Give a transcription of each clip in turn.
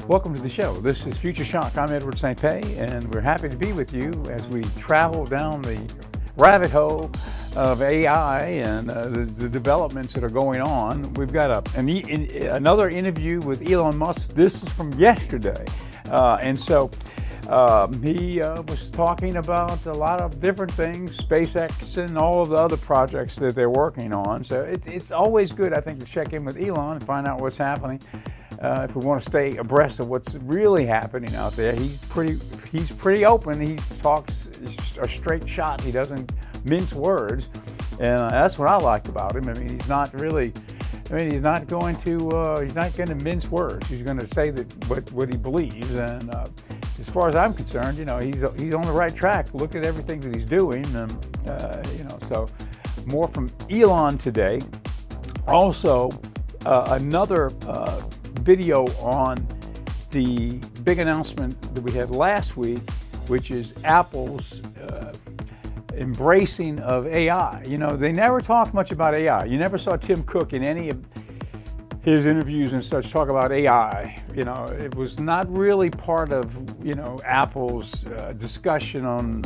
Welcome to the show. This is Future Shock. I'm Edward St. Pé, and we're happy to be with you as we travel down the rabbit hole of AI and the developments that are going on. We've got another interview with Elon Musk. This is from yesterday. He was talking about a lot of different things, SpaceX and all of the other projects that they're working on. So it's always good, I think, to check in with Elon and find out what's happening. If we want to stay abreast of what's really happening out there. He's pretty open. He talks a straight shot. He doesn't mince words, and that's what I liked about him. I mean, he's not going to mince words. He's going to say what he believes. And as far as I'm concerned, he's on the right track. Look at everything that he's doing. So more from Elon today. Also, another video on the big announcement that we had last week, which is Apple's embracing of AI. They never talked much about AI. You never saw Tim Cook in any of his interviews and such talk about AI. It was not really part of Apple's discussion on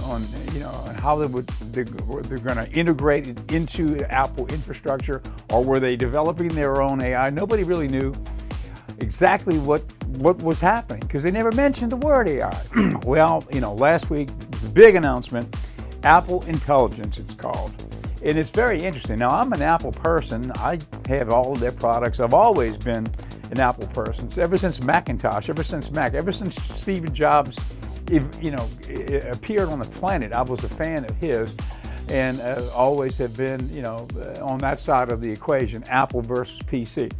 how they're going to integrate it into Apple infrastructure, or were they developing their own AI. Nobody really knew exactly what was happening because they never mentioned the word AI. Well, last week, the big announcement, Apple Intelligence it's called. And it's very interesting. Now, I'm an Apple person. I have all of their products. I've always been an Apple person. Ever since Macintosh, ever since Mac, ever since Steve Jobs appeared on the planet, I was a fan of his, and always have been, on that side of the equation, Apple versus PC.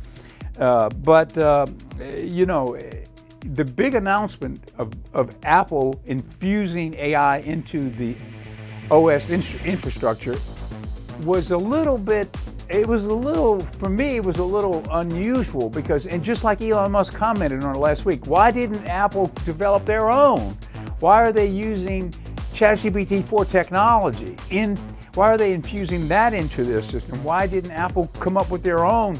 The big announcement of Apple infusing AI into the OS infrastructure was for me, it was a little unusual because, and just like Elon Musk commented on it last week, why didn't Apple develop their own? Why are they using ChatGPT-4 technology? Why are they infusing that into their system? Why didn't Apple come up with their own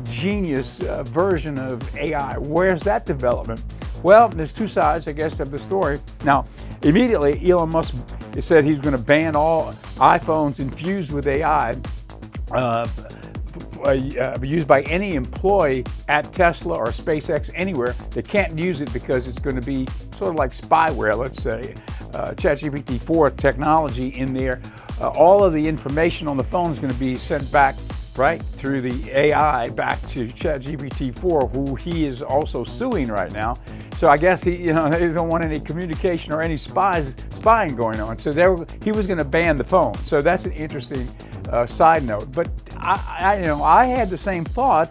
genius version of AI? Where's that development? Well, there's two sides, I guess, of the story. Now, immediately, Elon Musk said he's going to ban all iPhones infused with AI used by any employee at Tesla or SpaceX anywhere. They can't use it because it's going to be sort of like spyware, let's say. ChatGPT-4 technology in there. All of the information on the phone is going to be sent back right through the AI back to ChatGPT-4, who he is also suing right now. So I guess they don't want any communication or any spying going on. So he was going to ban the phone. So that's an interesting side note. But I had the same thought.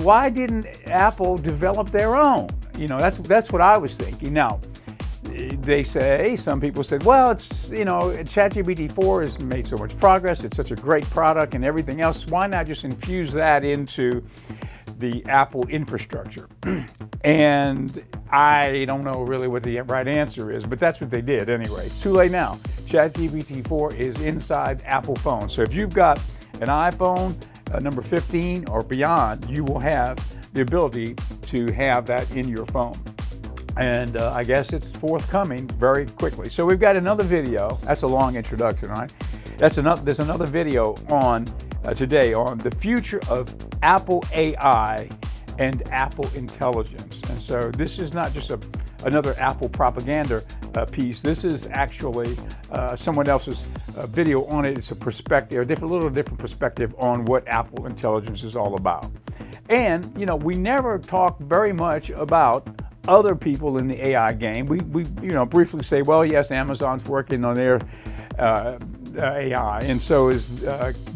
Why didn't Apple develop their own? That's what I was thinking. Now, some people said, well, it's, ChatGPT-4 has made so much progress, it's such a great product and everything else, why not just infuse that into the Apple infrastructure? And I don't know really what the right answer is, but that's what they did anyway. It's too late now. ChatGPT-4 is inside Apple phones. So if you've got an iPhone number 15 or beyond, you will have the ability to have that in your phone. And I guess it's forthcoming very quickly. So we've got another video. That's a long introduction, right? There's another video on today on the future of Apple AI and Apple Intelligence. And so this is not just another Apple propaganda piece. This is actually someone else's video on it. It's a perspective, little different perspective on what Apple Intelligence is all about. And we never talk very much about other people in the AI game. We briefly say, well, yes, Amazon's working on their AI, and so is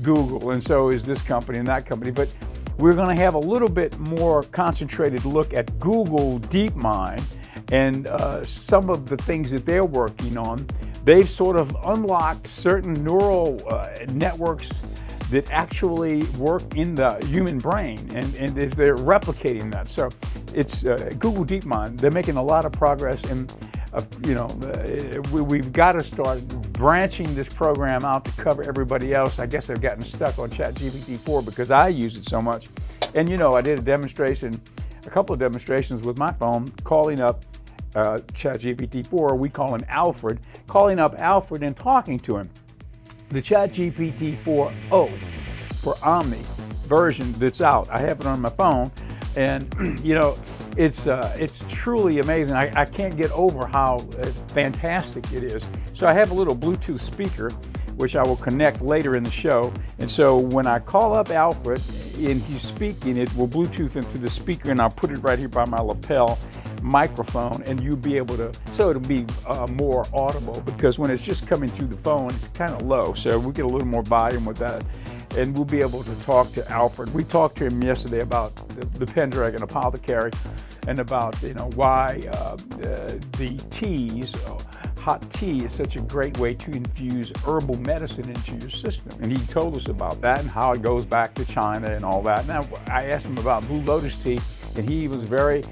Google, and so is this company and that company. But we're going to have a little bit more concentrated look at Google DeepMind and some of the things that they're working on. They've sort of unlocked certain neural networks that actually work in the human brain, and they're replicating that. So it's Google DeepMind. They're making a lot of progress, and we've got to start branching this program out to cover everybody else. I guess they've gotten stuck on ChatGPT-4 because I use it so much. And I did a demonstration a couple of demonstrations with my phone, calling up ChatGPT-4, we call him Alfred, calling up Alfred and talking to him. The ChatGPT-4o for Omni version that's out, I have it on my phone, and it's truly amazing. I can't get over how fantastic it is. So I have a little Bluetooth speaker which I will connect later in the show, and so when I call up Alfred and he's speaking, it will Bluetooth into the speaker, and I'll put it right here by my lapel microphone, and you'll be able to, so it'll be more audible, because when it's just coming through the phone, it's kind of low, so we get a little more volume with that, and we'll be able to talk to Alfred. We talked to him yesterday about the Pendragon Apothecary, and about why the teas, hot tea, is such a great way to infuse herbal medicine into your system. And he told us about that and how it goes back to China and all that. Now, I asked him about Blue Lotus tea, and he was very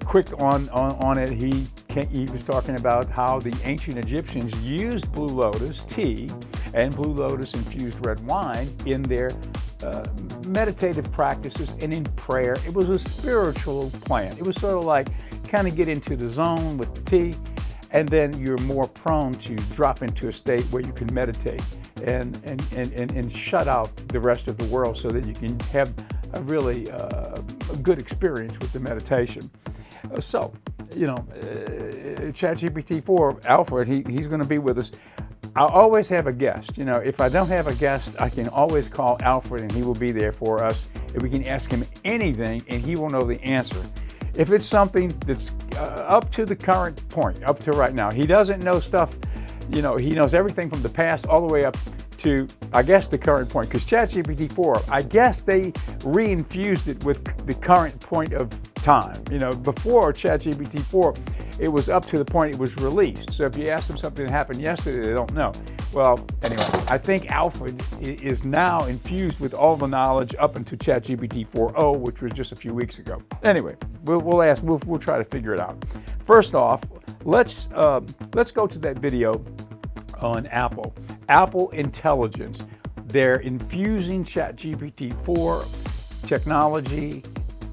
quick on it. He was talking about how the ancient Egyptians used Blue Lotus tea and Blue Lotus infused red wine in their meditative practices and in prayer. It was a spiritual plant. It was sort of like kind of get into the zone with the tea, and then you're more prone to drop into a state where you can meditate and shut out the rest of the world, so that you can have a really a good experience with the meditation. ChatGPT-4 Alfred, he's going to be with us. I always have a guest. If I don't have a guest, I can always call Alfred, and he will be there for us, and we can ask him anything and he will know the answer. If it's something that's up to the current point, up to right now, he doesn't know stuff, he knows everything from the past all the way up to, I guess, the current point, because ChatGPT-4, I guess they re-infused it with the current point of time. Before ChatGPT-4, it was up to the point it was released. So if you ask them something that happened yesterday, they don't know. Well, anyway, I think Alfred is now infused with all the knowledge up into ChatGPT-4o, which was just a few weeks ago. Anyway, we'll try to figure it out. First off, let's go to that video on Apple Intelligence. They're infusing ChatGPT-4 technology,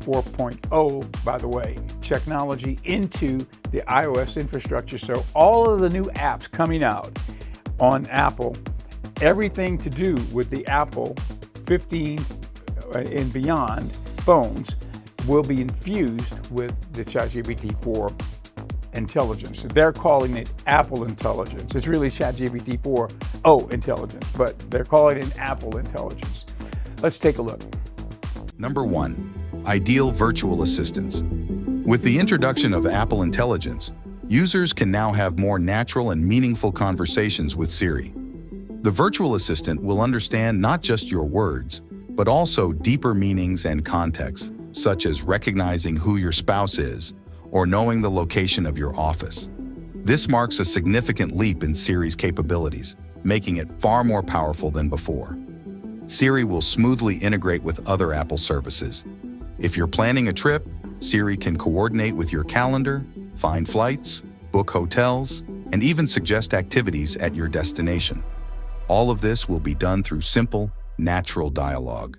4.0, by the way, technology into the iOS infrastructure. So all of the new apps coming out on Apple, everything to do with the Apple 15 and beyond phones, will be infused with the ChatGPT-4 intelligence. They're calling it Apple Intelligence. It's really ChatGPT-4o intelligence, but they're calling it Apple Intelligence. Let's take a look. Number 1. Ideal virtual assistants. With the introduction of Apple Intelligence, users can now have more natural and meaningful conversations with Siri. The virtual assistant will understand not just your words, but also deeper meanings and context, such as recognizing who your spouse is or knowing the location of your office. This marks a significant leap in Siri's capabilities, making it far more powerful than before. Siri will smoothly integrate with other Apple services. If you're planning a trip, Siri can coordinate with your calendar, find flights, book hotels, and even suggest activities at your destination. All of this will be done through simple, natural dialogue.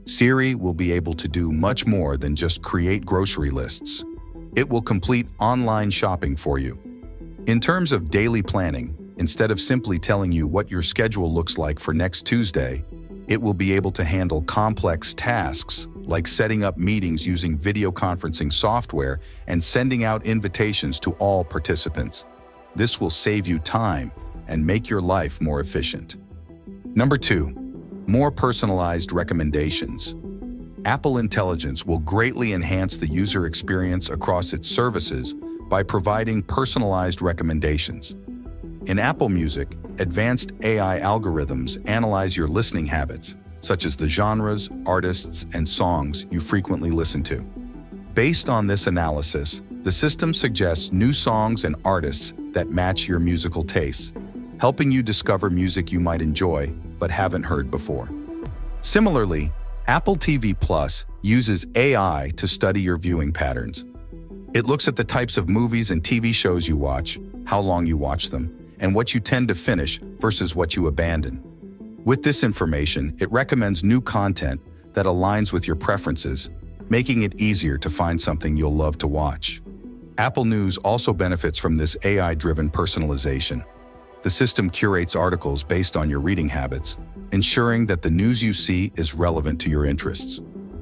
Siri will be able to do much more than just create grocery lists. It will complete online shopping for you. In terms of daily planning, instead of simply telling you what your schedule looks like for next Tuesday, it will be able to handle complex tasks like setting up meetings using video conferencing software and sending out invitations to all participants. This will save you time and make your life more efficient. Number 2, more personalized recommendations. Apple Intelligence will greatly enhance the user experience across its services by providing personalized recommendations. In Apple Music, advanced AI algorithms analyze your listening habits, such as the genres, artists, and songs you frequently listen to. Based on this analysis, the system suggests new songs and artists that match your musical tastes, helping you discover music you might enjoy but haven't heard before. Similarly, Apple TV Plus uses AI to study your viewing patterns. It looks at the types of movies and TV shows you watch, how long you watch them, and what you tend to finish versus what you abandon. With this information, it recommends new content that aligns with your preferences, making it easier to find something you'll love to watch. Apple News also benefits from this AI-driven personalization. The system curates articles based on your reading habits, ensuring that the news you see is relevant to your interests.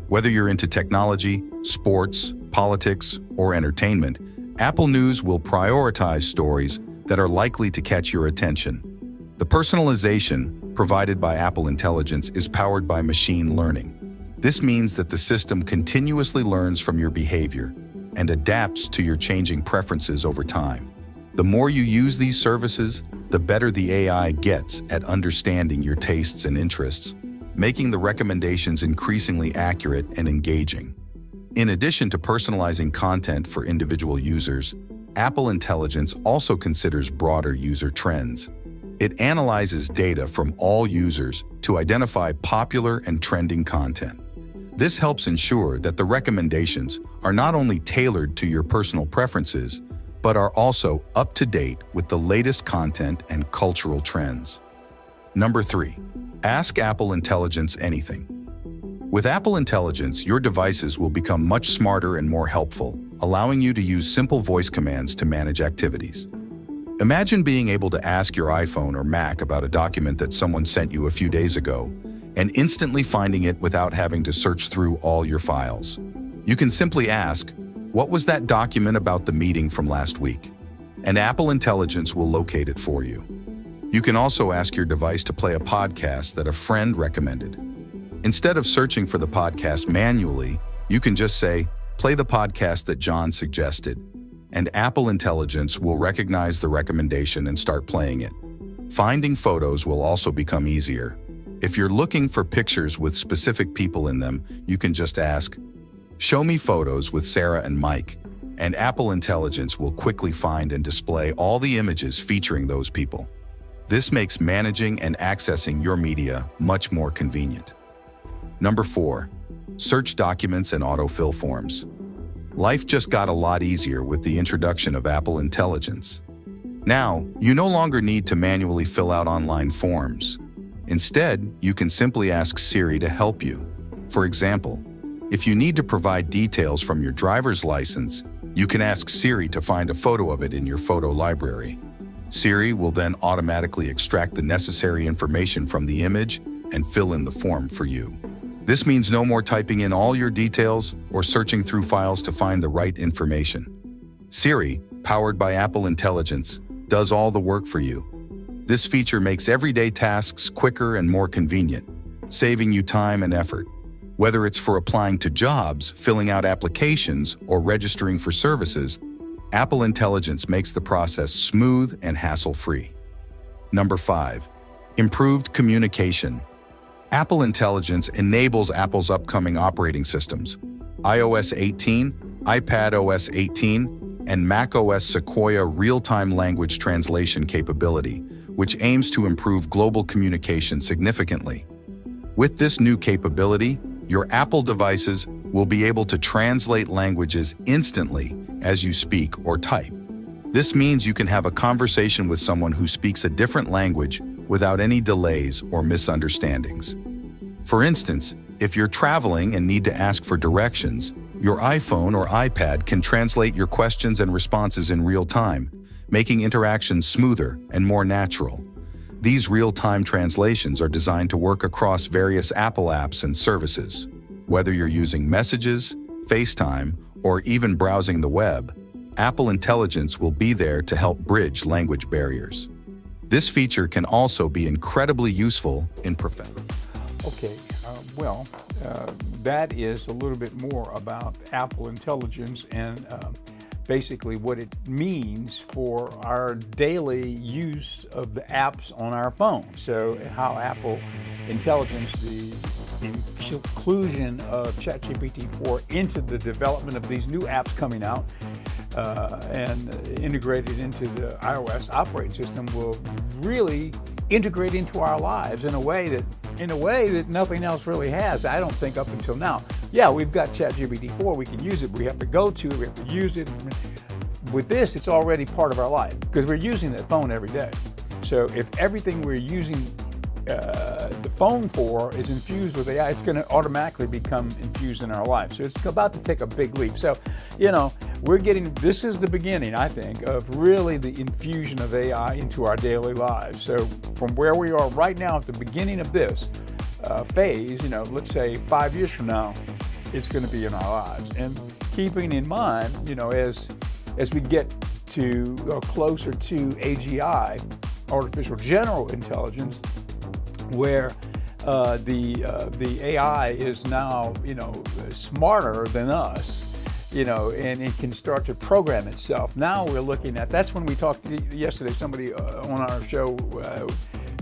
Whether you're into technology, sports, politics, or entertainment, Apple News will prioritize stories that are likely to catch your attention. The personalization provided by Apple Intelligence is powered by machine learning. This means that the system continuously learns from your behavior and adapts to your changing preferences over time. The more you use these services, the better the AI gets at understanding your tastes and interests, making the recommendations increasingly accurate and engaging. In addition to personalizing content for individual users, Apple Intelligence also considers broader user trends. It analyzes data from all users to identify popular and trending content. This helps ensure that the recommendations are not only tailored to your personal preferences, but are also up to date with the latest content and cultural trends. Number 3. Ask Apple Intelligence anything. With Apple Intelligence, your devices will become much smarter and more helpful, allowing you to use simple voice commands to manage activities. Imagine being able to ask your iPhone or Mac about a document that someone sent you a few days ago, and instantly finding it without having to search through all your files. You can simply ask, "What was that document about the meeting from last week?" And Apple Intelligence will locate it for you. You can also ask your device to play a podcast that a friend recommended. Instead of searching for the podcast manually, you can just say, "Play the podcast that John suggested," and Apple Intelligence will recognize the recommendation and start playing it. Finding photos will also become easier. If you're looking for pictures with specific people in them, you can just ask, "Show me photos with Sarah and Mike," and Apple Intelligence will quickly find and display all the images featuring those people. This makes managing and accessing your media much more convenient. Number 4. Search documents and autofill forms. Life just got a lot easier with the introduction of Apple Intelligence. Now, you no longer need to manually fill out online forms. Instead, you can simply ask Siri to help you. For example, if you need to provide details from your driver's license, you can ask Siri to find a photo of it in your photo library. Siri will then automatically extract the necessary information from the image and fill in the form for you. This means no more typing in all your details or searching through files to find the right information. Siri, powered by Apple Intelligence, does all the work for you. This feature makes everyday tasks quicker and more convenient, saving you time and effort. Whether it's for applying to jobs, filling out applications, or registering for services, Apple Intelligence makes the process smooth and hassle-free. Number 5. Improved communication. Apple Intelligence enables Apple's upcoming operating systems, iOS 18, iPadOS 18, and macOS Sequoia real-time language translation capability, which aims to improve global communication significantly. With this new capability, your Apple devices will be able to translate languages instantly as you speak or type. This means you can have a conversation with someone who speaks a different language without any delays or misunderstandings. For instance, if you're traveling and need to ask for directions, your iPhone or iPad can translate your questions and responses in real time, making interactions smoother and more natural. These real-time translations are designed to work across various Apple apps and services. Whether you're using Messages, FaceTime, or even browsing the web, Apple Intelligence will be there to help bridge language barriers. This feature can also be incredibly useful in professional. Okay, that is a little bit more about Apple Intelligence and basically what it means for our daily use of the apps on our phone. So how Apple Intelligence, the inclusion of ChatGPT-4 into the development of these new apps coming out and integrated into the iOS operating system will really integrate into our lives in a way that nothing else really has, I don't think, up until now. Yeah, we've got ChatGPT-4, we can use it, we have to go to it, we have to use it. With this, it's already part of our life because we're using that phone every day. So if everything we're using the phone for is infused with AI, it's going to automatically become infused in our life. So it's about to take a big leap. So, this is the beginning, I think, of really the infusion of AI into our daily lives. So from where we are right now at the beginning of this phase, let's say 5 years from now, it's going to be in our lives. And keeping in mind, as we get to closer to AGI, artificial general intelligence, where the AI is now smarter than us, and it can start to program itself. Now we're looking at, that's when we talked yesterday, somebody on our show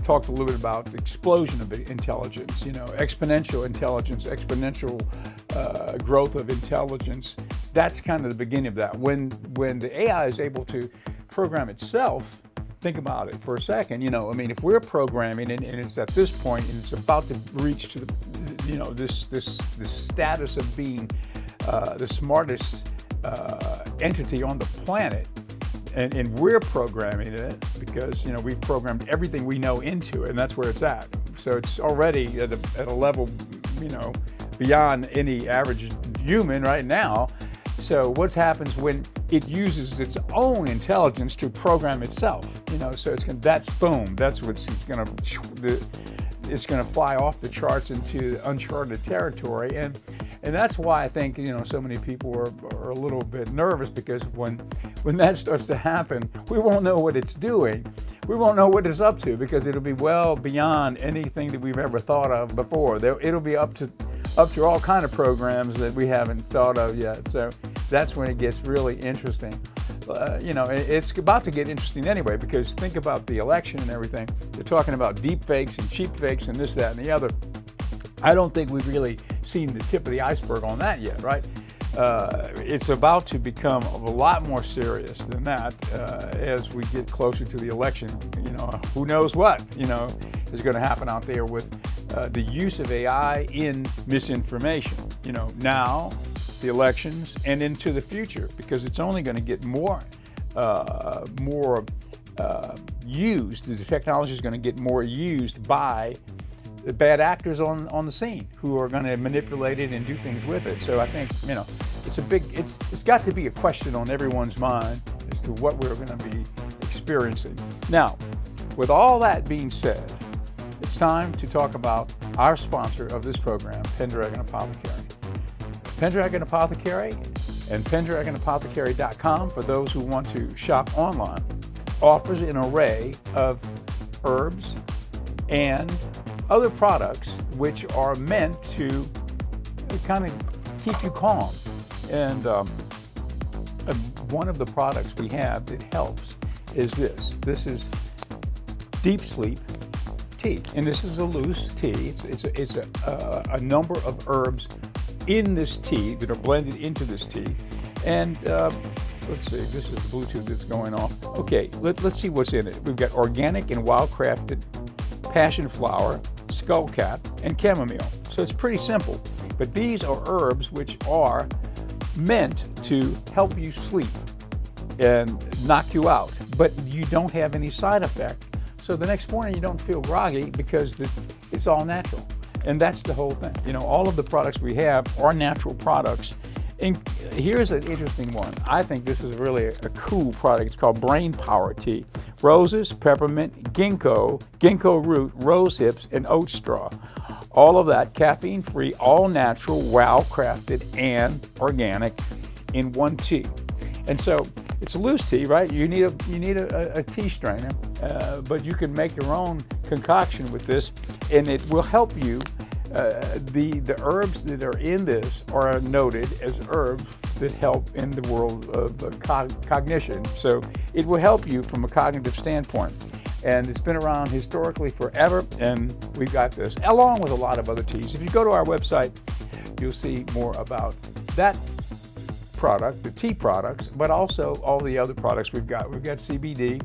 talked a little bit about the explosion of intelligence, exponential intelligence, exponential growth of intelligence. That's kind of the beginning of that. When the AI is able to program itself, think about it for a second. If we're programming and it's at this point and it's about to reach to the, this status of being the smartest entity on the planet, and we're programming it because we've programmed everything we know into it, and that's where it's at. So it's already at a level beyond any average human right now. So what happens when it uses its own intelligence to program itself? So that's boom. That's what's it's going to fly off the charts into uncharted territory, and that's why I think so many people are a little bit nervous, because when that starts to happen, we won't know what it's doing. We won't know what it's up to, because it'll be well beyond anything that we've ever thought of before. It'll be up to all kind of programs that we haven't thought of yet. So that's when it gets really interesting. It's about to get interesting anyway, because think about the election and everything. They're talking about deep fakes and cheap fakes and this, that, and the other. I don't think we've really seen the tip of the iceberg on that yet, right? It's about to become a lot more serious than that as we get closer to the election. Who knows what, is going to happen out there with the use of AI in misinformation, now, the elections, and into the future, because it's only going to get more used. The technology is going to get more used by the bad actors on the scene who are going to manipulate it and do things with it. So I think, it's got to be a question on everyone's mind as to what we're going to be experiencing. Now, with all that being said, it's time to talk about our sponsor of this program, Pendragon Apothecary. Pendragon Apothecary and PendragonApothecary.com, for those who want to shop online, offers an array of herbs and other products which are meant to kind of keep you calm. And one of the products we have that helps is this. This is Deep Sleep tea, and this is a loose tea. It's a number of herbs in this tea that are blended into this tea. And let's see, this is the Bluetooth that's going off. Okay, let's see what's in it. We've got organic and wild-crafted passion flower, skullcap, and chamomile. So it's pretty simple. But these are herbs which are meant to help you sleep and knock you out, but you don't have any side effect. So the next morning you don't feel groggy because it's all natural. And that's the whole thing. All of the products we have are natural products. And here's an interesting one. I think this is really a cool product. It's called Brain Power Tea. Roses, peppermint, ginkgo root, rose hips, and oat straw. All of that caffeine-free, all natural, well-crafted, and organic in one tea. And so it's a loose tea, right? You need a tea strainer, but you can make your own concoction with this, and it will help you. The herbs that are in this are noted as herbs that help in the world of cognition. So it will help you from a cognitive standpoint. And it's been around historically forever, and we've got this, along with a lot of other teas. If you go to our website, you'll see more about that product, the tea products, but also all the other products we've got. We've got CBD,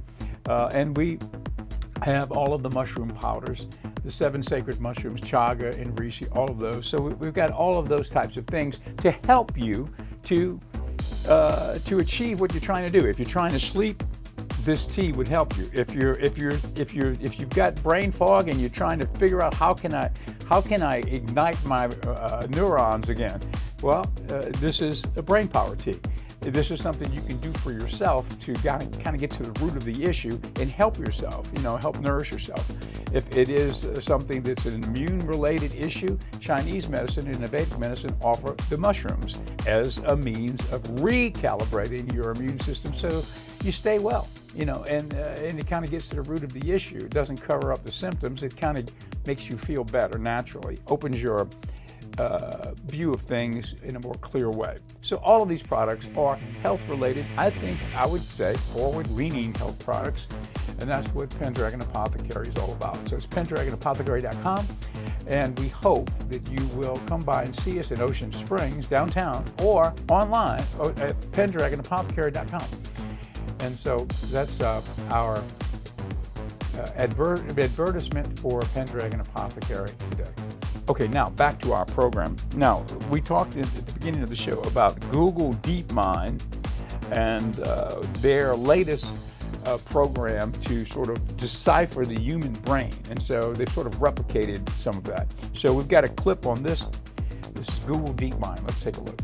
and we have all of the mushroom powders, the 7 sacred mushrooms, chaga and reishi, all of those. So we've got all of those types of things to help you to achieve what you're trying to do. If you're trying to sleep, this tea would help you. If you've got brain fog and you're trying to figure out how can I ignite my neurons again, well, this is a brain power tea. This is something you can do for yourself to kind of get to the root of the issue and help yourself, help nourish yourself. If it is something that's an immune-related issue, Chinese medicine and Vedic medicine offer the mushrooms as a means of recalibrating your immune system so you stay well, and it kind of gets to the root of the issue. It doesn't cover up the symptoms. It kind of makes you feel better naturally, opens your view of things in a more clear way. So all of these products are health-related. I would say forward-leaning health products, and that's what Pendragon Apothecary is all about. So it's pendragonapothecary.com, and we hope that you will come by and see us in Ocean Springs, downtown, or online at pendragonapothecary.com. And so that's our advertisement for Pendragon Apothecary today. Okay, now back to our program. Now, we talked at the beginning of the show about Google DeepMind and their latest program to sort of decipher the human brain. And so they've sort of replicated some of that. So we've got a clip on this. This is Google DeepMind. Let's take a look.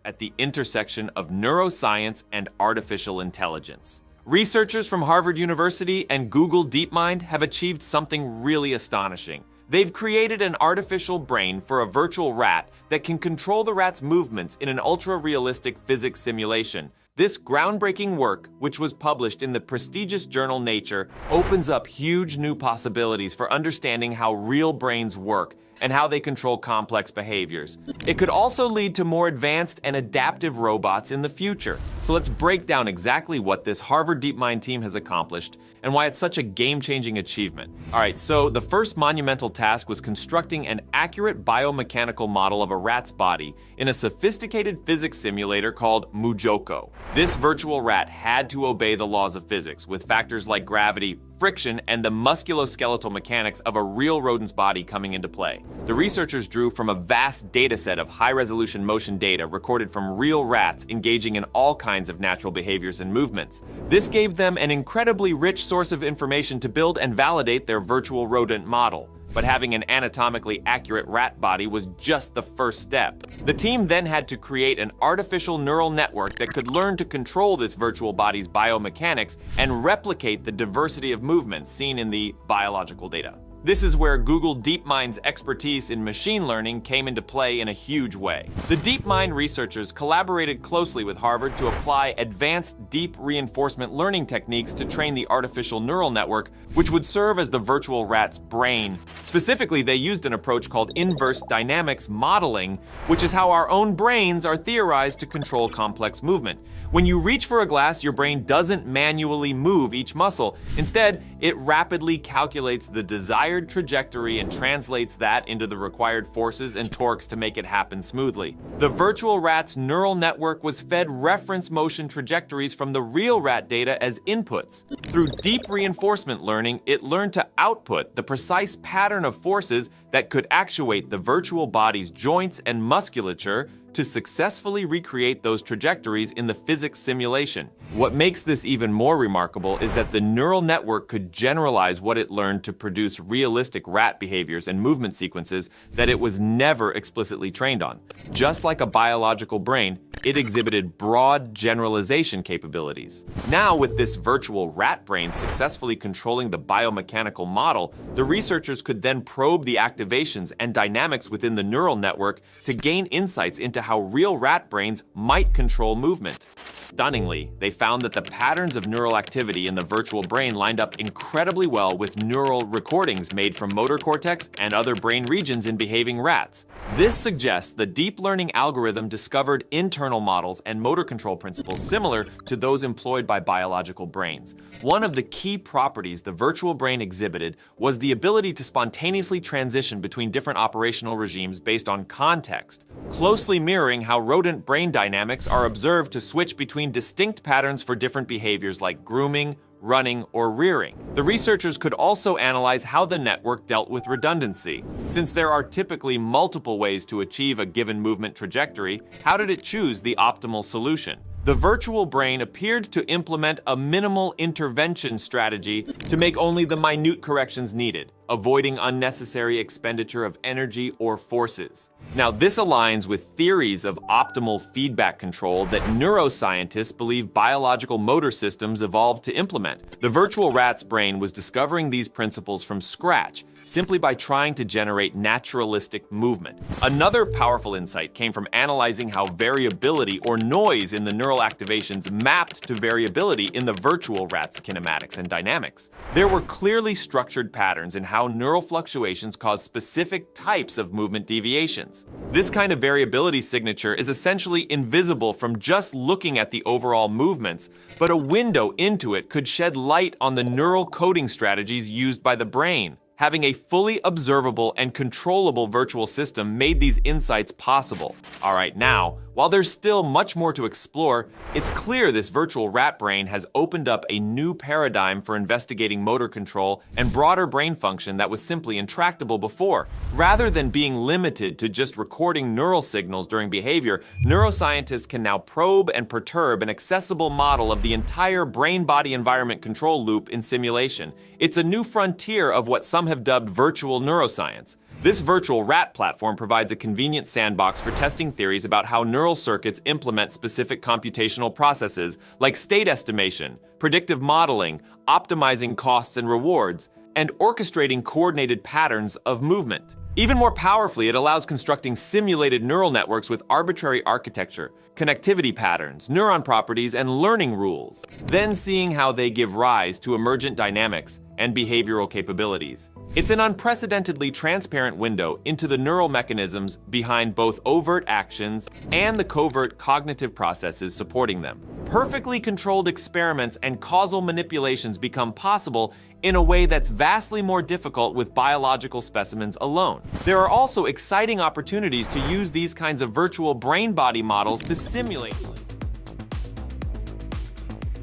At the intersection of neuroscience and artificial intelligence. Researchers from Harvard University and Google DeepMind have achieved something really astonishing. They've created an artificial brain for a virtual rat that can control the rat's movements in an ultra-realistic physics simulation. This groundbreaking work, which was published in the prestigious journal Nature, opens up huge new possibilities for understanding how real brains work and how they control complex behaviors. It could also lead to more advanced and adaptive robots in the future. So let's break down exactly what this Harvard DeepMind team has accomplished and why it's such a game-changing achievement. All right, so the first monumental task was constructing an accurate biomechanical model of a rat's body in a sophisticated physics simulator called MuJoCo. This virtual rat had to obey the laws of physics, with factors like gravity, friction, and the musculoskeletal mechanics of a real rodent's body coming into play. The researchers drew from a vast data set of high-resolution motion data recorded from real rats engaging in all kinds of natural behaviors and movements. This gave them an incredibly rich source of information to build and validate their virtual rodent model. But having an anatomically accurate rat body was just the first step. The team then had to create an artificial neural network that could learn to control this virtual body's biomechanics and replicate the diversity of movements seen in the biological data. This is where Google DeepMind's expertise in machine learning came into play in a huge way. The DeepMind researchers collaborated closely with Harvard to apply advanced deep reinforcement learning techniques to train the artificial neural network, which would serve as the virtual rat's brain. Specifically, they used an approach called inverse dynamics modeling, which is how our own brains are theorized to control complex movement. When you reach for a glass, your brain doesn't manually move each muscle. Instead, it rapidly calculates the desired trajectory and translates that into the required forces and torques to make it happen smoothly. The virtual rat's neural network was fed reference motion trajectories from the real rat data as inputs. Through deep reinforcement learning, it learned to output the precise pattern of forces that could actuate the virtual body's joints and musculature to successfully recreate those trajectories in the physics simulation. What makes this even more remarkable is that the neural network could generalize what it learned to produce realistic rat behaviors and movement sequences that it was never explicitly trained on. Just like a biological brain, it exhibited broad generalization capabilities. Now, with this virtual rat brain successfully controlling the biomechanical model, the researchers could then probe the activations and dynamics within the neural network to gain insights into how real rat brains might control movement. Stunningly, they found that the patterns of neural activity in the virtual brain lined up incredibly well with neural recordings made from motor cortex and other brain regions in behaving rats. This suggests the deep learning algorithm discovered internal models and motor control principles similar to those employed by biological brains. One of the key properties the virtual brain exhibited was the ability to spontaneously transition between different operational regimes based on context, closely mirroring how rodent brain dynamics are observed to switch between distinct patterns for different behaviors like grooming, running, or rearing. The researchers could also analyze how the network dealt with redundancy. Since there are typically multiple ways to achieve a given movement trajectory, how did it choose the optimal solution? the virtual brain appeared to implement a minimal intervention strategy to make only the minute corrections needed, avoiding unnecessary expenditure of energy or forces. Now, this aligns with theories of optimal feedback control that neuroscientists believe biological motor systems evolved to implement. The virtual rat's brain was discovering these principles from scratch, simply by trying to generate naturalistic movement. Another powerful insight came from analyzing how variability or noise in the neural activations mapped to variability in the virtual rat's kinematics and dynamics. There were clearly structured patterns in how neural fluctuations cause specific types of movement deviations. This kind of variability signature is essentially invisible from just looking at the overall movements, but a window into it could shed light on the neural coding strategies used by the brain. Having a fully observable and controllable virtual system made these insights possible. All right, now, while there's still much more to explore, it's clear this virtual rat brain has opened up a new paradigm for investigating motor control and broader brain function that was simply intractable before. Rather than being limited to just recording neural signals during behavior, neuroscientists can now probe and perturb an accessible model of the entire brain-body environment control loop in simulation. It's a new frontier of what some have dubbed virtual neuroscience. This virtual rat platform provides a convenient sandbox for testing theories about how neural circuits implement specific computational processes like state estimation, predictive modeling, optimizing costs and rewards, and orchestrating coordinated patterns of movement. Even more powerfully, it allows constructing simulated neural networks with arbitrary architecture, connectivity patterns, neuron properties, and learning rules, then seeing how they give rise to emergent dynamics and behavioral capabilities. It's an unprecedentedly transparent window into the neural mechanisms behind both overt actions and the covert cognitive processes supporting them. Perfectly controlled experiments and causal manipulations become possible in a way that's vastly more difficult with biological specimens alone. There are also exciting opportunities to use these kinds of virtual brain-body models to simulate.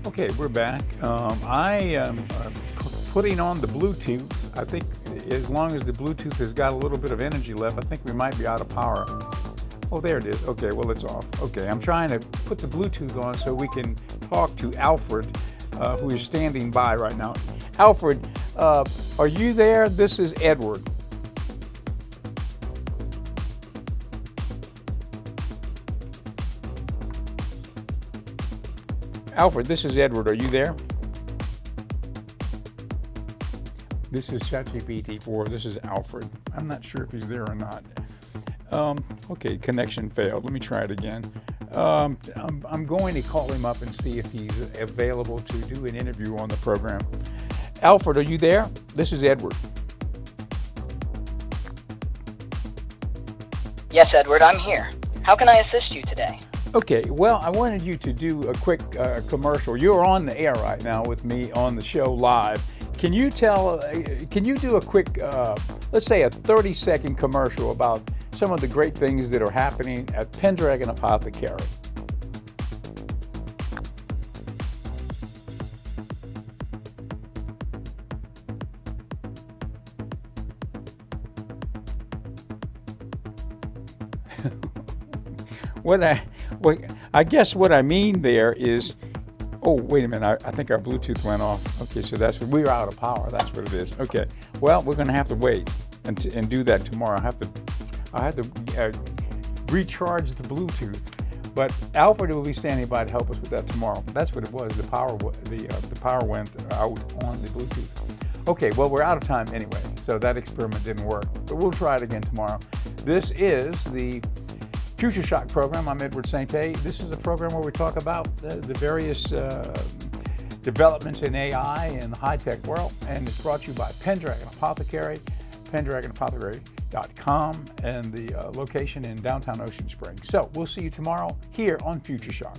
Okay, we're back. I am putting on the Bluetooth. I think as long as the Bluetooth has got a little bit of energy left, I think we might be out of power. Oh, there it is. Okay, well, it's off. Okay, I'm trying to put the Bluetooth on so we can talk to Alfred, who is standing by right now. Alfred, are you there? This is Edward. Alfred, this is Edward. Are you there? This is ChatGPT-4. This is Alfred. I'm not sure if he's there or not. Okay, connection failed. Let me try it again. I'm going to call him up and see if he's available to do an interview on the program. Alfred, are you there? This is Edward. Yes, Edward, I'm here. How can I assist you today? Okay, well, I wanted you to do a quick commercial. You're on the air right now with me on the show live. Can you do a quick, let's say a 30-second commercial about some of the great things that are happening at Pendragon Apothecary? I guess what I mean there is, oh, wait a minute, I think our Bluetooth went off. Okay, so we're out of power, that's what it is. Okay, well, we're gonna have to wait and do that tomorrow. I have to recharge the Bluetooth, but Alfred will be standing by to help us with that tomorrow. That's what it was, the power went out on the Bluetooth. Okay, well, we're out of time anyway, so that experiment didn't work, but we'll try it again tomorrow. This is the Future Shock program. I'm Edward St. This is a program where we talk about the various developments in AI in the high-tech world, and it's brought to you by Pendragon Apothecary, pendragonapothecary.com, and the location in downtown Ocean Springs. So we'll see you tomorrow here on Future Shock.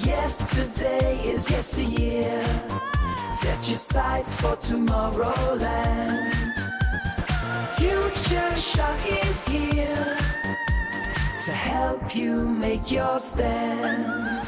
Yesterday is yesteryear. Set your sights for tomorrowland. Future Shock is here to help you make your stand.